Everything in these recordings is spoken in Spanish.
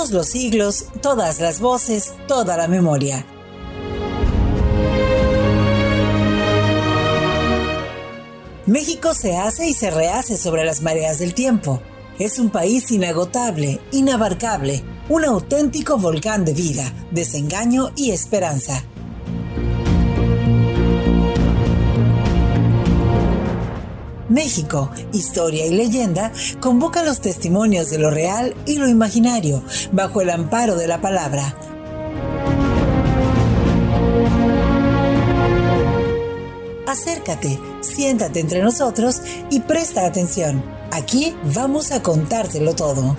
Todos los siglos, todas las voces, toda la memoria. México se hace y se rehace sobre las mareas del tiempo. Es un país inagotable, inabarcable, un auténtico volcán de vida, desengaño y esperanza. México, historia y leyenda, convoca los testimonios de lo real y lo imaginario, bajo el amparo de la palabra. Acércate, siéntate entre nosotros y presta atención. Aquí vamos a contártelo todo.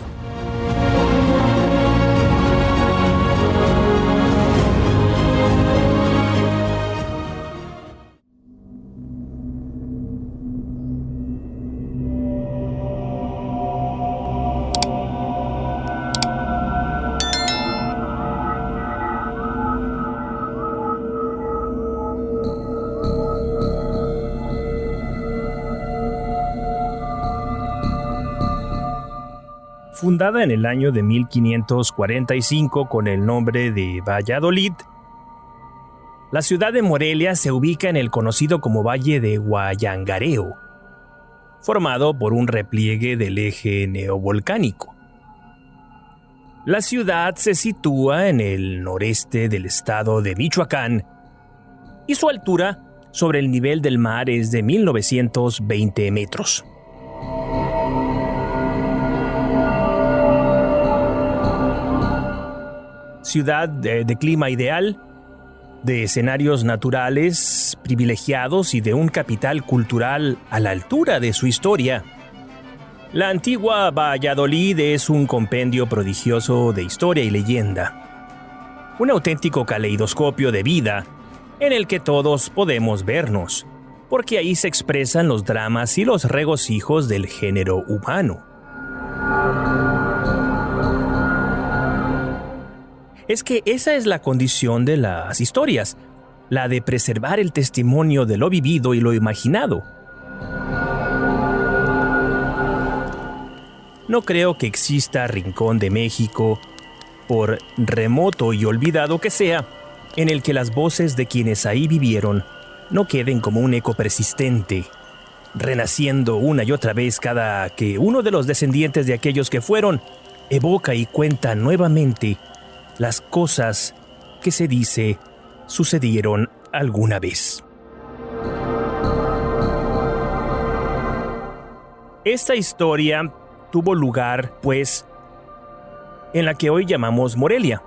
Fundada en el año de 1545 con el nombre de Valladolid, la ciudad de Morelia se ubica en el conocido como Valle de Huallangareo, formado por un repliegue del eje neovolcánico. La ciudad se sitúa en el noreste del estado de Michoacán y su altura sobre el nivel del mar es de 1920 metros. Ciudad de clima ideal, de escenarios naturales privilegiados y de un capital cultural a la altura de su historia. La antigua Valladolid es un compendio prodigioso de historia y leyenda. Un auténtico caleidoscopio de vida en el que todos podemos vernos, porque ahí se expresan los dramas y los regocijos del género humano. Es que esa es la condición de las historias, la de preservar el testimonio de lo vivido y lo imaginado. No creo que exista rincón de México, por remoto y olvidado que sea, en el que las voces de quienes ahí vivieron no queden como un eco persistente, renaciendo una y otra vez cada que uno de los descendientes de aquellos que fueron evoca y cuenta nuevamente las cosas que se dice sucedieron alguna vez. Esta historia tuvo lugar, pues, en la que hoy llamamos Morelia.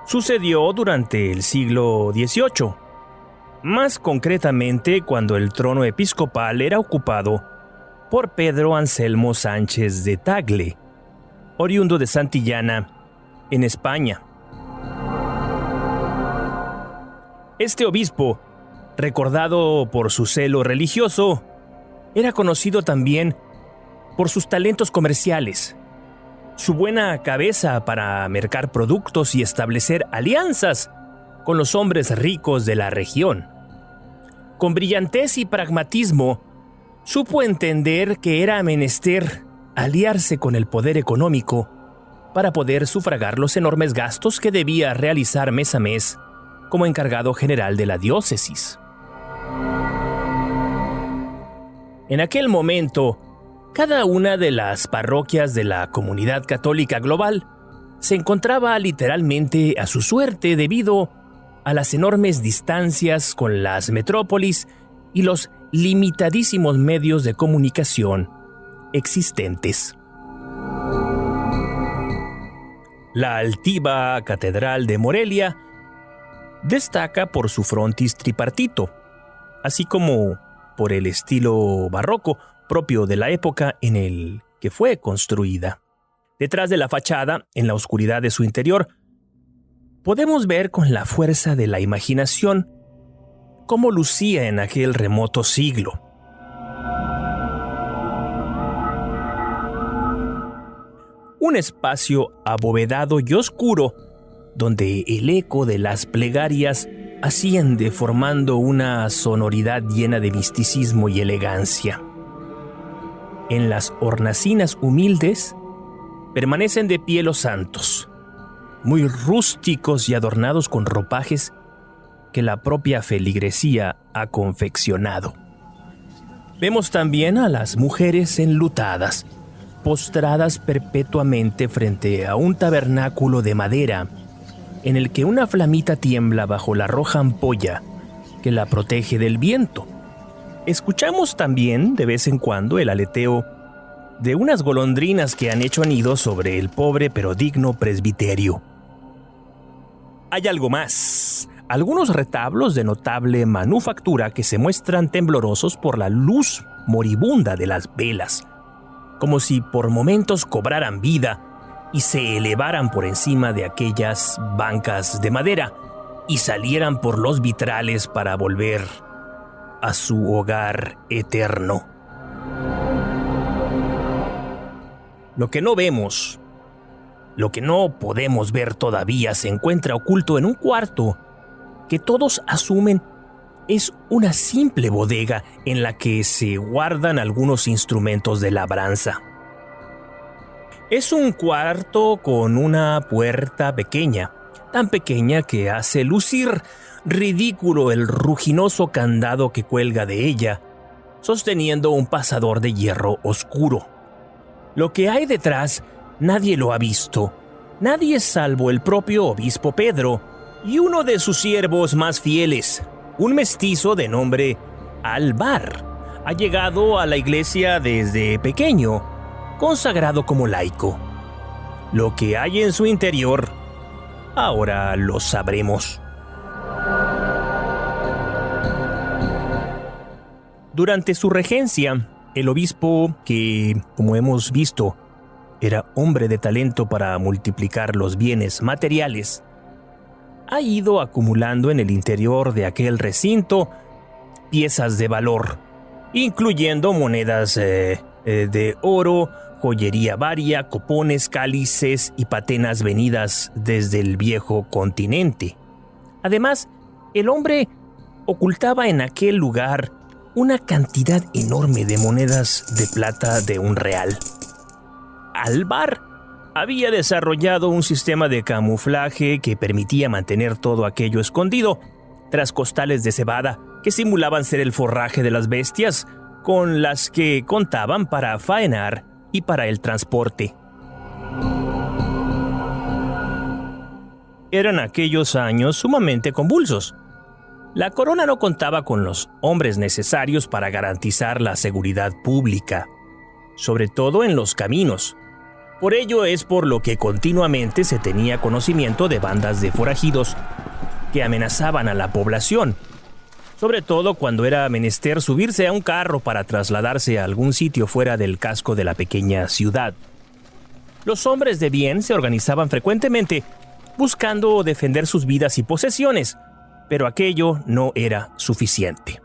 Sucedió durante el siglo XVIII, más concretamente cuando el trono episcopal era ocupado por Pedro Anselmo Sánchez de Tagle, oriundo de Santillana, en España. Este obispo, recordado por su celo religioso, era conocido también por sus talentos comerciales, su buena cabeza para mercar productos y establecer alianzas con los hombres ricos de la región. Con brillantez y pragmatismo, supo entender que era menester aliarse con el poder económico para poder sufragar los enormes gastos que debía realizar mes a mes como encargado general de la diócesis. En aquel momento, cada una de las parroquias de la comunidad católica global se encontraba literalmente a su suerte debido a las enormes distancias con las metrópolis y los limitadísimos medios de comunicación existentes. La altiva Catedral de Morelia destaca por su frontis tripartito, así como por el estilo barroco propio de la época en el que fue construida. Detrás de la fachada, en la oscuridad de su interior, podemos ver con la fuerza de la imaginación cómo lucía en aquel remoto siglo. Un espacio abovedado y oscuro donde el eco de las plegarias asciende formando una sonoridad llena de misticismo y elegancia. En las hornacinas humildes permanecen de pie los santos, muy rústicos y adornados con ropajes que la propia feligresía ha confeccionado. Vemos también a las mujeres enlutadas, postradas perpetuamente frente a un tabernáculo de madera en el que una flamita tiembla bajo la roja ampolla que la protege del viento. Escuchamos también de vez en cuando el aleteo de unas golondrinas que han hecho nido sobre el pobre pero digno presbiterio. Hay algo más. Algunos retablos de notable manufactura que se muestran temblorosos por la luz moribunda de las velas, como si por momentos cobraran vida y se elevaran por encima de aquellas bancas de madera y salieran por los vitrales para volver a su hogar eterno. Lo que no vemos, lo que no podemos ver todavía, se encuentra oculto en un cuarto que todos asumen es una simple bodega en la que se guardan algunos instrumentos de labranza. Es un cuarto con una puerta pequeña, tan pequeña que hace lucir ridículo el ruginoso candado que cuelga de ella, sosteniendo un pasador de hierro oscuro. Lo que hay detrás nadie lo ha visto, nadie salvo el propio obispo Pedro y uno de sus siervos más fieles, un mestizo de nombre Alvar. Ha llegado a la iglesia desde pequeño, consagrado como laico. Lo que hay en su interior, ahora lo sabremos. Durante su regencia, el obispo, que, como hemos visto, era hombre de talento para multiplicar los bienes materiales, ha ido acumulando en el interior de aquel recinto piezas de valor, incluyendo monedas de oro, joyería varia, copones, cálices y patenas venidas desde el viejo continente. Además, el hombre ocultaba en aquel lugar una cantidad enorme de monedas de plata de un real. Alvar había desarrollado un sistema de camuflaje que permitía mantener todo aquello escondido tras costales de cebada que simulaban ser el forraje de las bestias con las que contaban para faenar y para el transporte. Eran aquellos años sumamente convulsos. La corona no contaba con los hombres necesarios para garantizar la seguridad pública, sobre todo en los caminos. Por ello es por lo que continuamente se tenía conocimiento de bandas de forajidos que amenazaban a la población, sobre todo cuando era menester subirse a un carro para trasladarse a algún sitio fuera del casco de la pequeña ciudad. Los hombres de bien se organizaban frecuentemente buscando defender sus vidas y posesiones, pero aquello no era suficiente.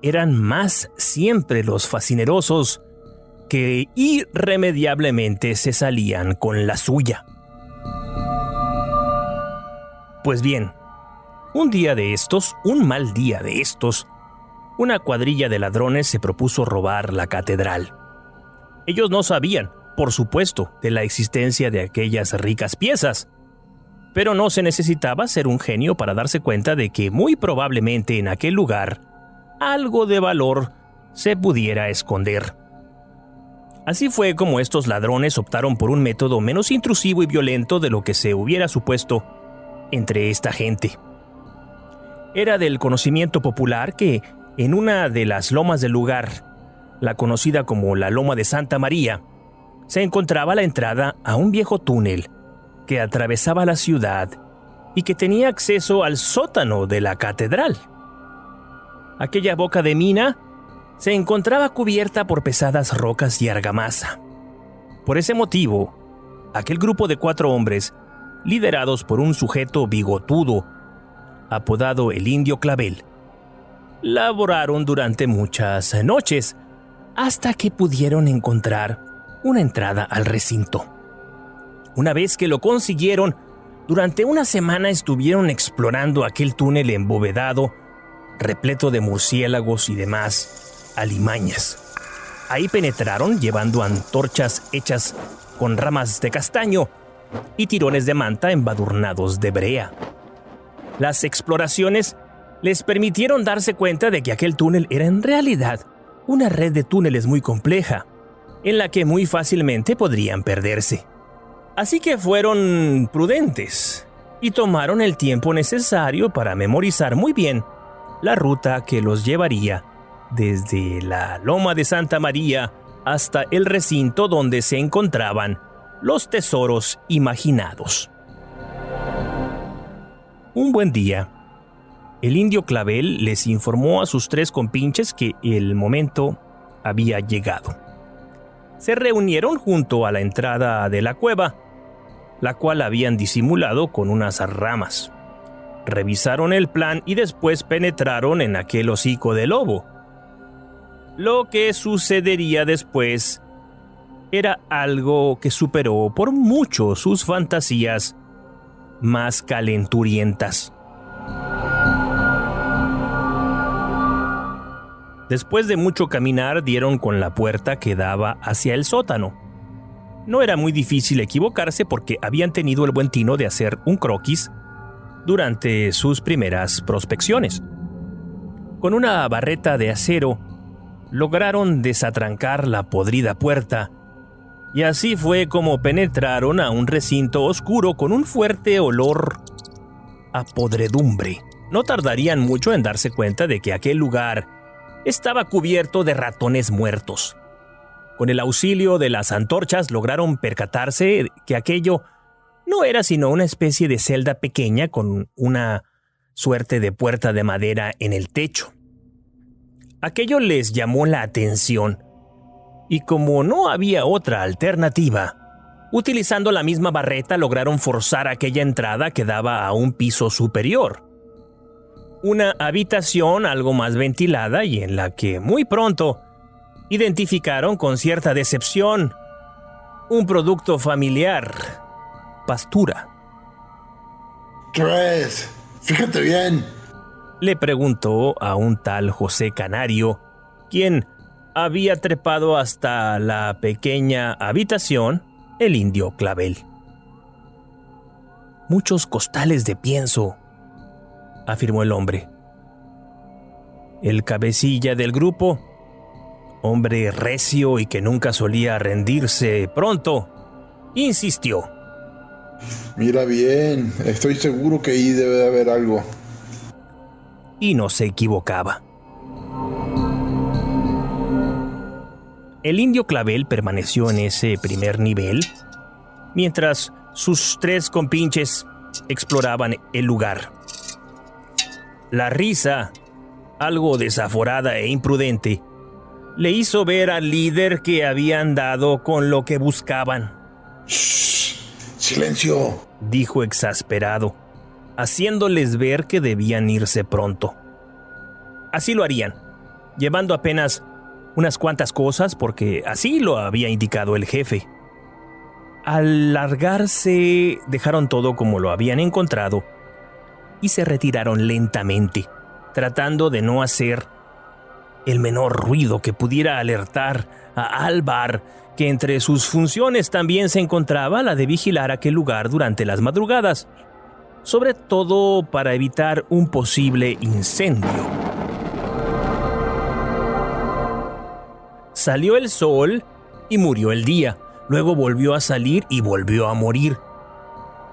Eran más siempre los facinerosos que irremediablemente se salían con la suya. Pues bien, un mal día de estos, una cuadrilla de ladrones se propuso robar la catedral. Ellos no sabían, por supuesto, de la existencia de aquellas ricas piezas, pero no se necesitaba ser un genio para darse cuenta de que muy probablemente en aquel lugar algo de valor se pudiera esconder. Así fue como estos ladrones optaron por un método menos intrusivo y violento de lo que se hubiera supuesto entre esta gente. Era del conocimiento popular que en una de las lomas del lugar, la conocida como la Loma de Santa María, se encontraba la entrada a un viejo túnel que atravesaba la ciudad y que tenía acceso al sótano de la catedral. Aquella boca de mina se encontraba cubierta por pesadas rocas y argamasa. Por ese motivo, aquel grupo de 4 hombres, liderados por un sujeto bigotudo, apodado el Indio Clavel, laboraron durante muchas noches hasta que pudieron encontrar una entrada al recinto. Una vez que lo consiguieron, durante una semana estuvieron explorando aquel túnel embovedado, repleto de murciélagos y demás alimañas. Ahí penetraron llevando antorchas hechas con ramas de castaño y tirones de manta embadurnados de brea. Las exploraciones les permitieron darse cuenta de que aquel túnel era en realidad una red de túneles muy compleja, en la que muy fácilmente podrían perderse. Así que fueron prudentes y tomaron el tiempo necesario para memorizar muy bien la ruta que los llevaría desde la Loma de Santa María hasta el recinto donde se encontraban los tesoros imaginados. Un buen día, el indio Clavel les informó a sus 3 compinches que el momento había llegado. Se reunieron junto a la entrada de la cueva, la cual habían disimulado con unas ramas. Revisaron el plan y después penetraron en aquel hocico de lobo. Lo que sucedería después era algo que superó por mucho sus fantasías más calenturientas. Después de mucho caminar, dieron con la puerta que daba hacia el sótano. No era muy difícil equivocarse porque habían tenido el buen tino de hacer un croquis durante sus primeras prospecciones. Con una barreta de acero, lograron desatrancar la podrida puerta, y así fue como penetraron a un recinto oscuro con un fuerte olor a podredumbre. No tardarían mucho en darse cuenta de que aquel lugar estaba cubierto de ratones muertos. Con el auxilio de las antorchas lograron percatarse que aquello no era sino una especie de celda pequeña con una suerte de puerta de madera en el techo. Aquello les llamó la atención, y como no había otra alternativa, utilizando la misma barreta lograron forzar aquella entrada que daba a un piso superior. Una habitación algo más ventilada y en la que muy pronto identificaron con cierta decepción un producto familiar: pastura. ¿Qué es? Fíjate bien. Le preguntó a un tal José Canario, quien había trepado hasta la pequeña habitación, el indio Clavel. Muchos costales de pienso, afirmó el hombre. El cabecilla del grupo, hombre recio y que nunca solía rendirse pronto, insistió. Mira bien, estoy seguro que ahí debe de haber algo. Y no se equivocaba. El indio Clavel permaneció en ese primer nivel, mientras sus 3 compinches exploraban el lugar. La risa, algo desaforada e imprudente, le hizo ver al líder que habían dado con lo que buscaban. ¡Shh! ¡Silencio!, dijo exasperado, haciéndoles ver que debían irse pronto. Así lo harían, llevando apenas unas cuantas cosas porque así lo había indicado el jefe. Al largarse, dejaron todo como lo habían encontrado y se retiraron lentamente, tratando de no hacer el menor ruido que pudiera alertar a Alvar, que entre sus funciones también se encontraba la de vigilar aquel lugar durante las madrugadas, sobre todo para evitar un posible incendio. Salió el sol y murió el día, luego volvió a salir y volvió a morir.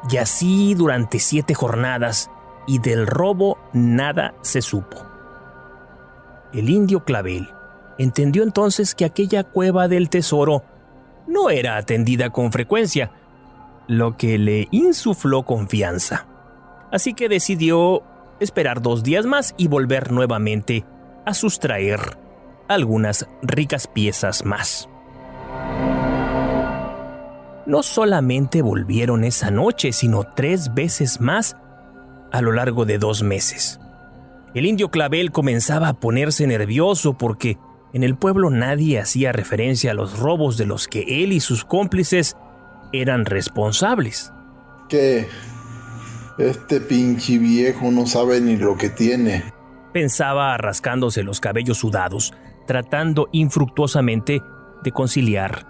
Y así durante 7 jornadas, y del robo nada se supo. El indio Clavel entendió entonces que aquella cueva del tesoro no era atendida con frecuencia, lo que le insufló confianza. Así que decidió esperar 2 días más y volver nuevamente a sustraer algunas ricas piezas más. No solamente volvieron esa noche, sino 3 veces más a lo largo de 2 meses. El indio Clavel comenzaba a ponerse nervioso porque en el pueblo nadie hacía referencia a los robos de los que él y sus cómplices eran responsables. ¿Qué? Este pinche viejo no sabe ni lo que tiene, pensaba rascándose los cabellos sudados, tratando infructuosamente de conciliar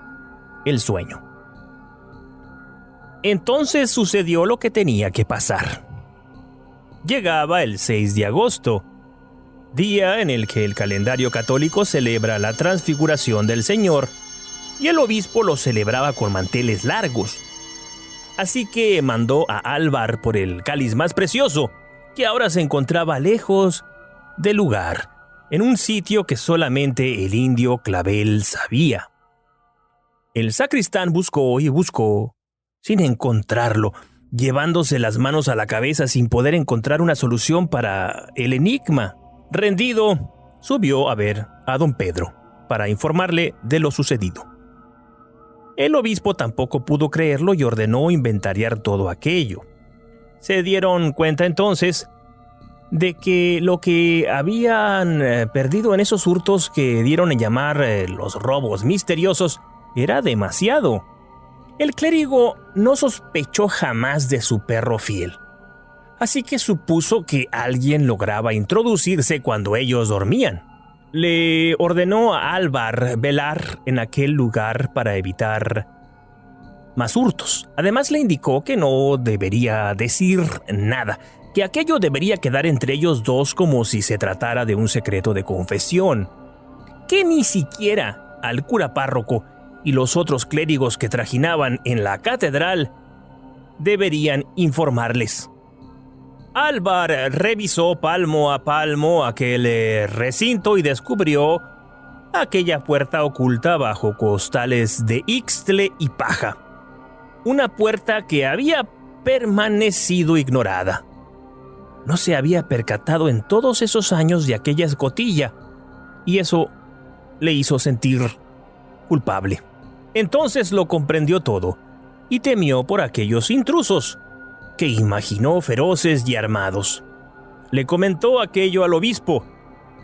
el sueño. Entonces sucedió lo que tenía que pasar. Llegaba el 6 de agosto, día en el que el calendario católico celebra la transfiguración del Señor, y el obispo lo celebraba con manteles largos. Así que mandó a Álvar por el cáliz más precioso, que ahora se encontraba lejos del lugar, en un sitio que solamente el indio Clavel sabía. El sacristán buscó y buscó, sin encontrarlo, llevándose las manos a la cabeza sin poder encontrar una solución para el enigma. Rendido, subió a ver a don Pedro para informarle de lo sucedido. El obispo tampoco pudo creerlo y ordenó inventariar todo aquello. Se dieron cuenta entonces de que lo que habían perdido en esos hurtos que dieron en llamar los robos misteriosos era demasiado. El clérigo no sospechó jamás de su perro fiel, así que supuso que alguien lograba introducirse cuando ellos dormían. Le ordenó a Álvar velar en aquel lugar para evitar más hurtos. Además le indicó que no debería decir nada, que aquello debería quedar entre ellos dos como si se tratara de un secreto de confesión, que ni siquiera al cura párroco y los otros clérigos que trajinaban en la catedral deberían informarles. Álvar revisó palmo a palmo aquel recinto y descubrió aquella puerta oculta bajo costales de ixtle y paja. Una puerta que había permanecido ignorada. No se había percatado en todos esos años de aquella escotilla, y eso le hizo sentir culpable. Entonces lo comprendió todo y temió por aquellos intrusos, que imaginó feroces y armados. Le comentó aquello al obispo,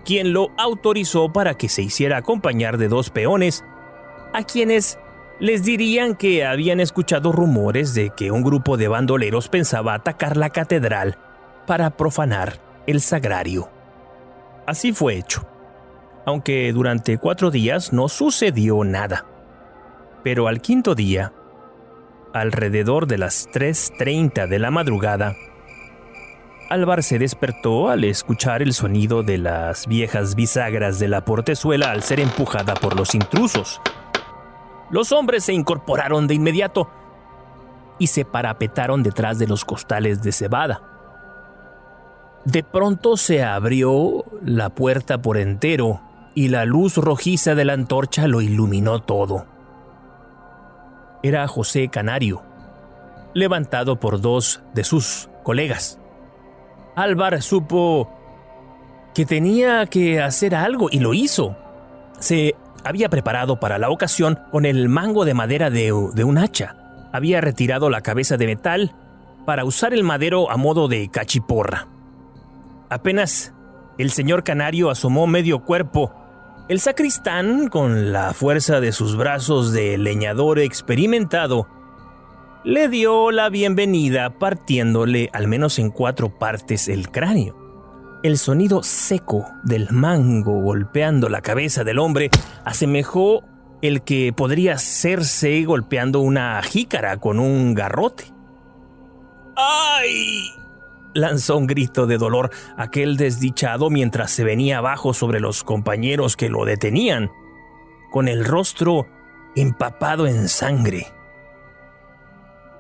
quien lo autorizó para que se hiciera acompañar de 2 peones, a quienes les dirían que habían escuchado rumores de que un grupo de bandoleros pensaba atacar la catedral para profanar el sagrario. Así fue hecho, aunque durante 4 días no sucedió nada. Pero al 5.º día, alrededor de las 3:30 de la madrugada, Álvar se despertó al escuchar el sonido de las viejas bisagras de la portezuela al ser empujada por los intrusos. Los hombres se incorporaron de inmediato y se parapetaron detrás de los costales de cebada. De pronto se abrió la puerta por entero y la luz rojiza de la antorcha lo iluminó todo. Era José Canario, levantado por 2 de sus colegas. Álvar supo que tenía que hacer algo y lo hizo. Se había preparado para la ocasión con el mango de madera de un hacha. Había retirado la cabeza de metal para usar el madero a modo de cachiporra. Apenas el señor Canario asomó medio cuerpo, el sacristán, con la fuerza de sus brazos de leñador experimentado, le dio la bienvenida partiéndole al menos en 4 partes el cráneo. El sonido seco del mango golpeando la cabeza del hombre asemejó el que podría hacerse golpeando una jícara con un garrote. ¡Ay!, lanzó un grito de dolor aquel desdichado mientras se venía abajo sobre los compañeros que lo detenían, con el rostro empapado en sangre.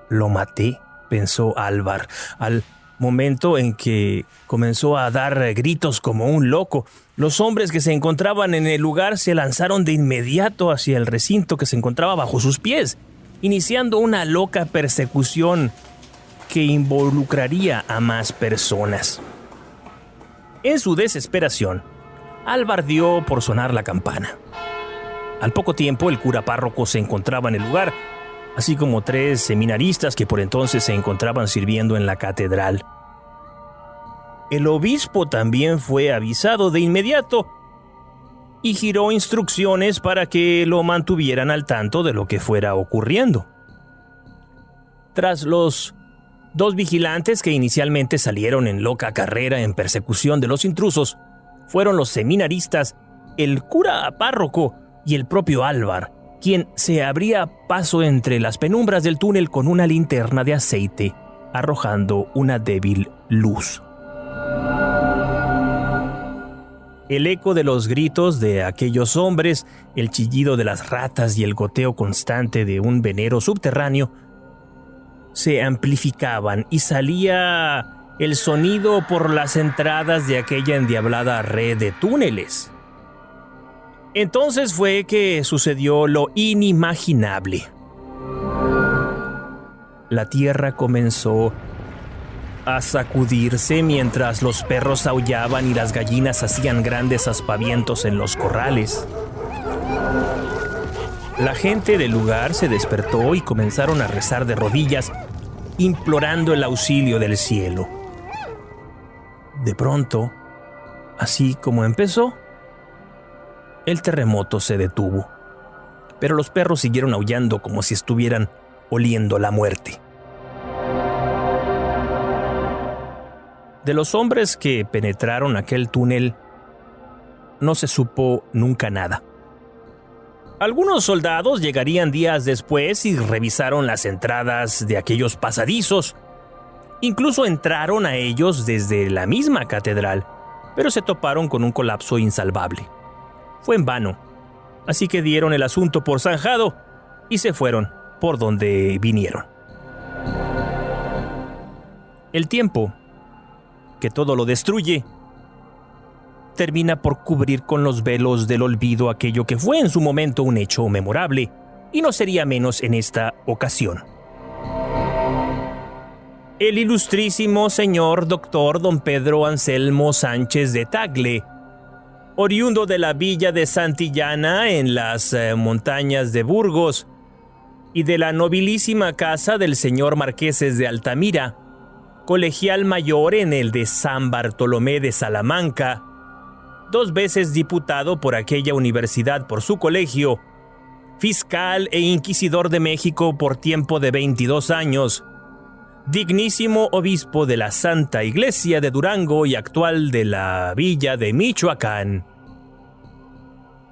Lo maté, pensó Álvar, al momento en que comenzó a dar gritos como un loco. Los hombres que se encontraban en el lugar se lanzaron de inmediato hacia el recinto que se encontraba bajo sus pies, iniciando una loca persecución que involucraría a más personas. En su desesperación, Álvar dio por sonar la campana. Al poco tiempo, el cura párroco se encontraba en el lugar, así como 3 seminaristas que por entonces se encontraban sirviendo en la catedral. El obispo también fue avisado de inmediato y giró instrucciones para que lo mantuvieran al tanto de lo que fuera ocurriendo. Tras los 2 vigilantes que inicialmente salieron en loca carrera en persecución de los intrusos, fueron los seminaristas, el cura párroco y el propio Álvar, quien se abría paso entre las penumbras del túnel con una linterna de aceite, arrojando una débil luz. El eco de los gritos de aquellos hombres, el chillido de las ratas y el goteo constante de un venero subterráneo se amplificaban y salía el sonido por las entradas de aquella endiablada red de túneles. Entonces fue que sucedió lo inimaginable. La tierra comenzó a sacudirse mientras los perros aullaban y las gallinas hacían grandes aspavientos en los corrales. La gente del lugar se despertó y comenzaron a rezar de rodillas, implorando el auxilio del cielo. De pronto, así como empezó, el terremoto se detuvo, pero los perros siguieron aullando como si estuvieran oliendo la muerte. De los hombres que penetraron aquel túnel, no se supo nunca nada. Algunos soldados llegarían días después y revisaron las entradas de aquellos pasadizos. Incluso entraron a ellos desde la misma catedral, pero se toparon con un colapso insalvable. Fue en vano, así que dieron el asunto por zanjado y se fueron por donde vinieron. El tiempo, que todo lo destruye, termina por cubrir con los velos del olvido aquello que fue en su momento un hecho memorable, y no sería menos en esta ocasión. El ilustrísimo señor doctor don Pedro Anselmo Sánchez de Tagle, oriundo de la villa de Santillana en las montañas de Burgos y de la nobilísima casa del señor Marqueses de Altamira, colegial mayor en el de San Bartolomé de Salamanca, 2 veces diputado por aquella universidad por su colegio, fiscal e inquisidor de México por tiempo de 22 años, dignísimo obispo de la Santa Iglesia de Durango y actual de la villa de Michoacán.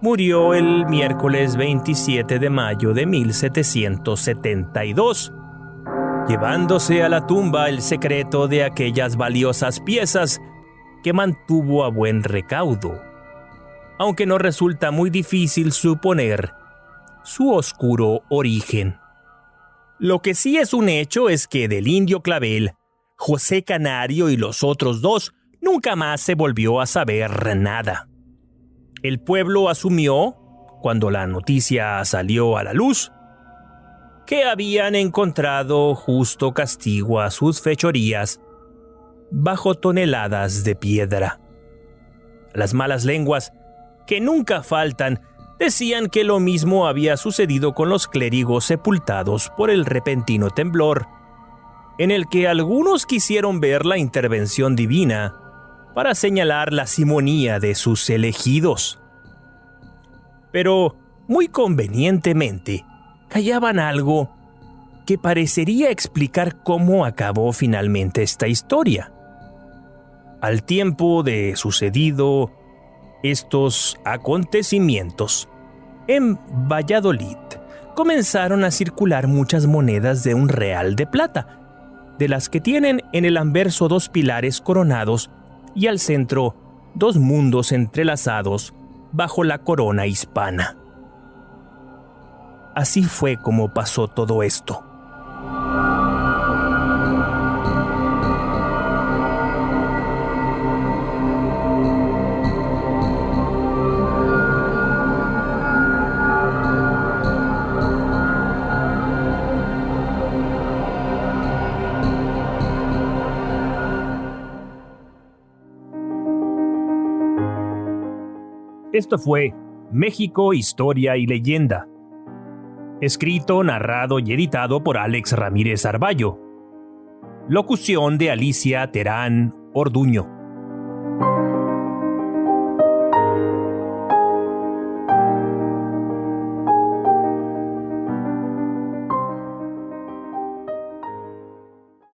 Murió el miércoles 27 de mayo de 1772, llevándose a la tumba el secreto de aquellas valiosas piezas que mantuvo a buen recaudo, aunque no resulta muy difícil suponer su oscuro origen. Lo que sí es un hecho es que del Indio Clavel, José Canario y los otros 2 nunca más se volvió a saber nada. El pueblo asumió, cuando la noticia salió a la luz, que habían encontrado justo castigo a sus fechorías bajo toneladas de piedra. Las malas lenguas, que nunca faltan, decían que lo mismo había sucedido con los clérigos sepultados por el repentino temblor, en el que algunos quisieron ver la intervención divina para señalar la simonía de sus elegidos. Pero, muy convenientemente, callaban algo que parecería explicar cómo acabó finalmente esta historia. Al tiempo de sucedido estos acontecimientos, en Valladolid comenzaron a circular muchas monedas de 1 real de plata, de las que tienen en el anverso 2 pilares coronados y al centro 2 mundos entrelazados bajo la corona hispana. Así fue como pasó todo esto. Esto fue México, Historia y Leyenda. Escrito, narrado y editado por Alex Ramírez Arballo. Locución de Alicia Terán Orduño.